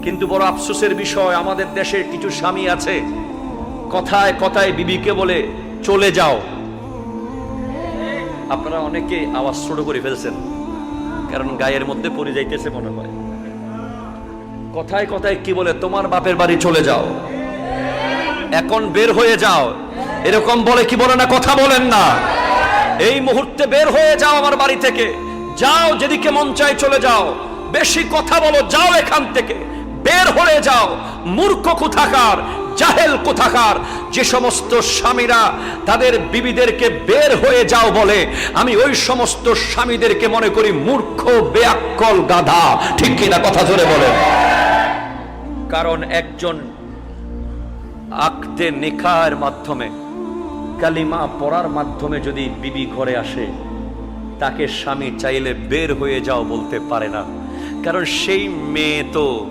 কিন্তু বড় আফসোসের বিষয়, আমাদের দেশের কিছু স্বামী আছে কথায় কথায় বিবিকে বলে চলে যাও। আপনারা অনেকে আওয়াজ ছোট করে ফেলছেন, কারণ গায়ের মধ্যে পড়ে যাইতেছে মনে হয়। কথায় কথায় কি বলে, তোমার বাপের বাড়ি চলে যাও, এখন বের হয়ে যাও, এরকম বলে কি বলে না? কথা বলেন না, এই মুহূর্তে বের হয়ে যাও আমার বাড়ি থেকে, যাও যেদিকে মন চায় চলে যাও, বেশি কথা বলো, যাও এখান থেকে, বের হয়ে যাও। মূর্খ কোথাকার, জাহেল কোথাকার, যে সমস্ত স্বামীরা তাদের বিবিদেরকে বের হয়ে যাও বলে, আমি ওই সমস্ত স্বামীদেরকে মনে করি মূর্খ, বেয়াক্কল, গাধা। ঠিক কিনা? কথা জোরে বলেন। কারণ একজন আকদে নিকাহের মাধ্যমে, কালিমা পড়ার মাধ্যমে যদি বিবি ঘরে আসে, তাকে স্বামী চাইলে বের হয়ে যাও বলতে পারে না, কারণ সেই মেয়ে তো